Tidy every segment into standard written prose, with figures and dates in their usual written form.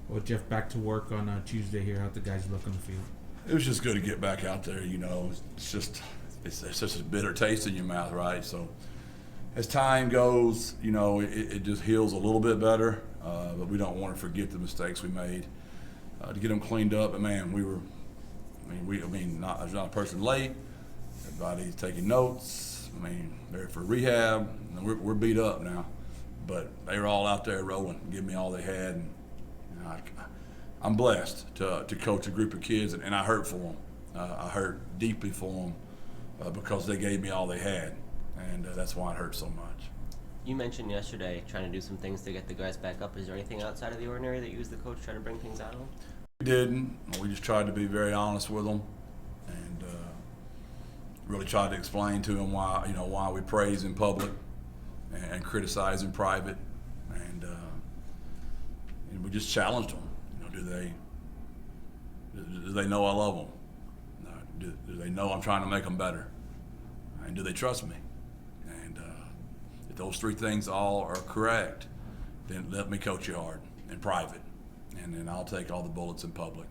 Well, Jeff, back to work on Tuesday here. How'd the guys look on the field? It was just good to get back out there. It's just a bitter taste in your mouth, right? So as time goes, it just heals a little bit better. But we don't want to forget the mistakes we made to get them cleaned up. But man, there's not a person late. Everybody's taking notes. They're for rehab. We're beat up now, but they were all out there rolling, giving me all they had. And, I'm blessed to coach a group of kids, and I hurt for them. I hurt deeply for them because they gave me all they had, and that's why it hurt so much. You mentioned yesterday trying to do some things to get the guys back up. Is there anything outside of the ordinary that you as the coach try to bring things out of them? We didn't. We just tried to be very honest with them, and really tried to explain to them why we praise in public and criticize in private, and we just challenged them. Do they know I love them? Do they know I'm trying to make them better? And do they trust me? And if those three things all are correct, then let me coach you hard in private, and then I'll take all the bullets in public.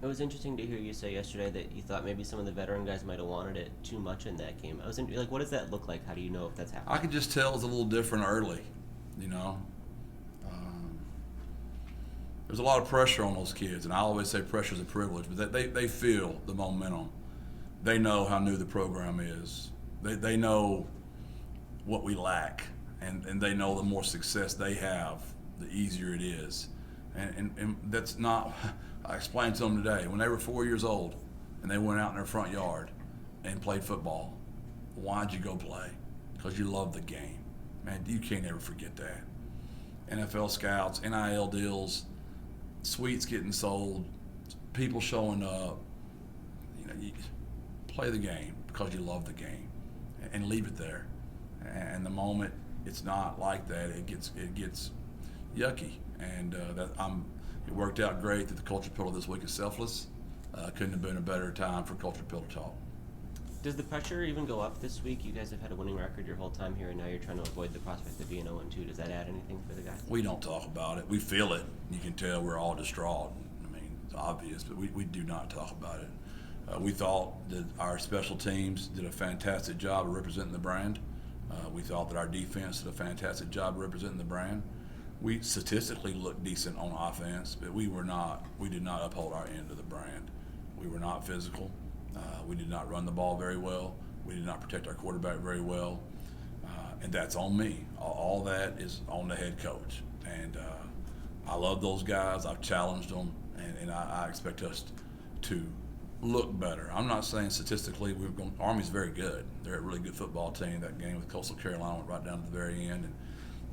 It was interesting to hear you say yesterday that you thought maybe some of the veteran guys might have wanted it too much in that game. What does that look like? How do you know if that's happening? I could just tell it was a little different early, There's a lot of pressure on those kids, and I always say pressure is a privilege, but they feel the momentum. They know how new the program is. They know what we lack, and they know the more success they have, the easier it is. And that's not, I explained to them today, when they were 4 years old and they went out in their front yard and played football, why'd you go play? Because you love the game. Man, you can't ever forget that. NFL scouts, NIL deals, suites getting sold, people showing up. You play the game because you love the game, and leave it there. And the moment it's not like that, it gets yucky. And it worked out great that the culture pillar this week is selfless. Couldn't have been a better time for culture pillar talk. Does the pressure even go up this week? You guys have had a winning record your whole time here, and now you're trying to avoid the prospect of being 0-2. Does that add anything for the guys? We don't talk about it. We feel it. You can tell we're all distraught. It's obvious, but we do not talk about it. We thought that our special teams did a fantastic job of representing the brand. We thought that our defense did a fantastic job of representing the brand. We statistically looked decent on offense, but we did not uphold our end of the brand. We were not physical. We did not run the ball very well. We did not protect our quarterback very well. And that's on me. All that is on the head coach. And I love those guys. I've challenged them, and I expect us to look better. I'm not saying statistically Army's very good. They're a really good football team. That game with Coastal Carolina went right down to the very end, and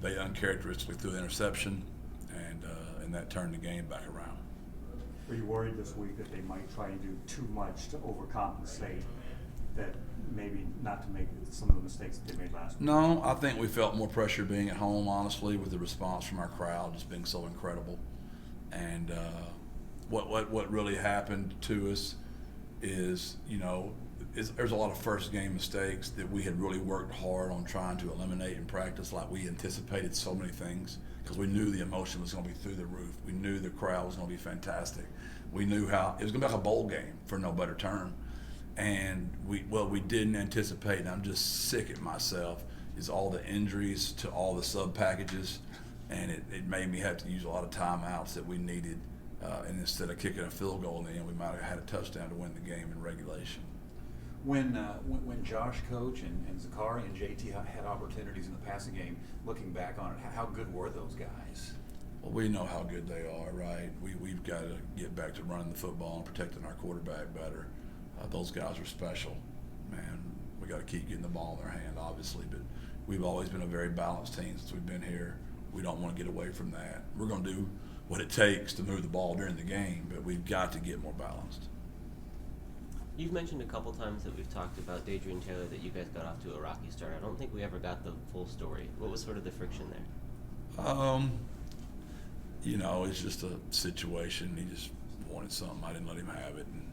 they uncharacteristically threw an interception, and that turned the game back around. Are you worried this week that they might try and do too much to overcompensate, that maybe not to make some of the mistakes that they made last week? No, I think we felt more pressure being at home, honestly, with the response from our crowd just being so incredible. And what really happened to us is, there's a lot of first game mistakes that we had really worked hard on trying to eliminate in practice. Like, we anticipated so many things because we knew the emotion was going to be through the roof. We knew the crowd was going to be fantastic. We knew how it was going to be like a bowl game, for no better term. And we didn't anticipate, and I'm just sick at myself, is all the injuries to all the sub packages, and it made me have to use a lot of timeouts that we needed. And instead of kicking a field goal in the end, we might have had a touchdown to win the game in regulation. When Josh coach and Zakari and JT had opportunities in the passing game, looking back on it, how good were those guys? Well, we know how good they are, right? We've got to get back to running the football and protecting our quarterback better. Those guys are special, man. We got to keep getting the ball in their hand, obviously, but we've always been a very balanced team since we've been here. We don't want to get away from that. We're going to do what it takes to move the ball during the game, but we've got to get more balanced. You've mentioned a couple times that we've talked about Traylor, that you guys got off to a rocky start. I don't think we ever got the full story. What was sort of the friction there? It's just a situation. He just wanted something. I didn't let him have it, and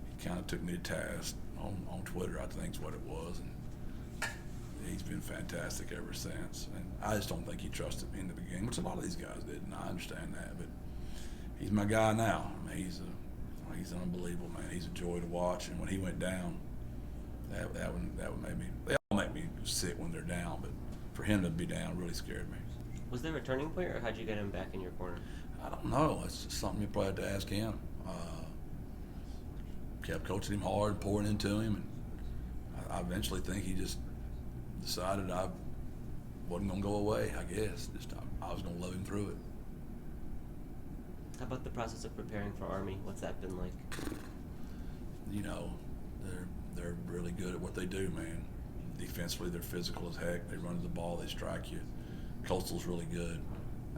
he kind of took me to task on Twitter, I think is what it was. And he's been fantastic ever since. And I just don't think he trusted me in the beginning, which a lot of these guys did, and I understand that. But he's my guy now. I mean, he's unbelievable, man. He's a joy to watch. And when he went down, that would make me. They all make me sick when they're down, but for him to be down really scared me. Was there a turning point, or how'd you get him back in your corner? I don't know. It's just something you probably have to ask him. Kept coaching him hard, pouring into him, and I eventually think he just decided I wasn't going to go away, I guess. I was going to love him through it. How about the process of preparing for Army? What's that been like? You know, they're really good at what they do, man. Defensively, they're physical as heck. They run to the ball, they strike you. Coastal's really good.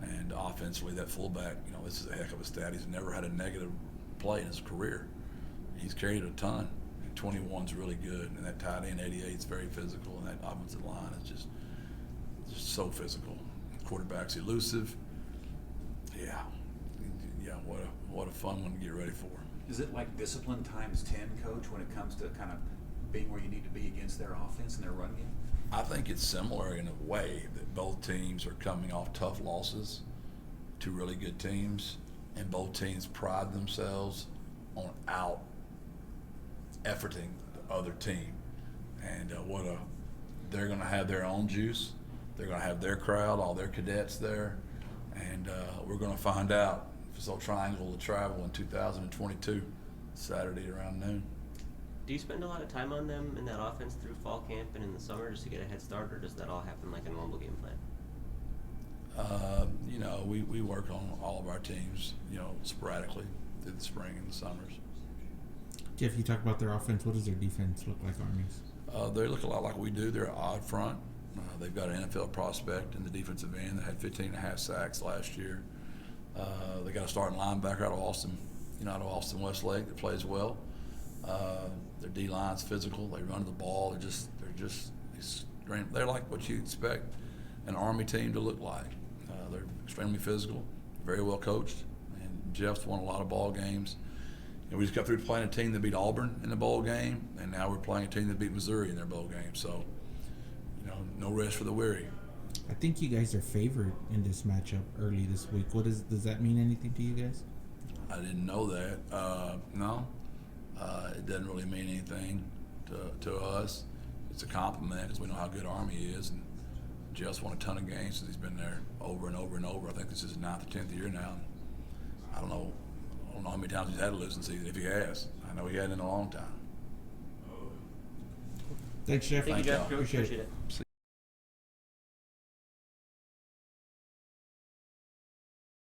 And offensively, that fullback, you know, this is a heck of a stat. He's never had a negative play in his career. He's carried a ton. 21's really good, and that tight end 88 is very physical, and that offensive line is just so physical. Quarterback's elusive. Yeah, what a fun one to get ready for. Is it like discipline times 10, Coach, when it comes to kind of being where you need to be against their offense and their run game? I think it's similar in a way that both teams are coming off tough losses to really good teams, and both teams pride themselves on out-efforting the other team. And they're going to have their own juice. They're going to have their crowd, all their cadets there, and we're going to find out if this old triangle will travel in 2022, Saturday around noon. Do you spend a lot of time on them in that offense through fall camp and in the summer just to get a head start, or does that all happen like a normal game plan? You know, we work on all of our teams, you know, sporadically through the spring and the summers. Jeff, you talk about their offense. What does their defense look like, Army's? They look a lot like we do. They're an odd front. They've got an NFL prospect in the defensive end that had 15.5 sacks last year. They got a starting linebacker out of Austin Westlake that plays well. Their D line's physical. They run the ball. They're like what you expect an Army team to look like. They're extremely physical, very well coached, and Jeff's won a lot of ball games. And we just got through playing a team that beat Auburn in the bowl game, and now we're playing a team that beat Missouri in their bowl game. So, you know, no rest for the weary. I think you guys are favored in this matchup early this week. Does that mean anything to you guys? I didn't know that. No, it doesn't really mean anything to us. It's a compliment because we know how good Army is, and Jeff's won a ton of games since he's been there over and over and over. I think this is his 9th or 10th year now. I don't know how many times he's had a losing season, if he has. I know he hadn't in a long time. Thanks, Jeff. Thank you, Jeff. Appreciate it. Appreciate it.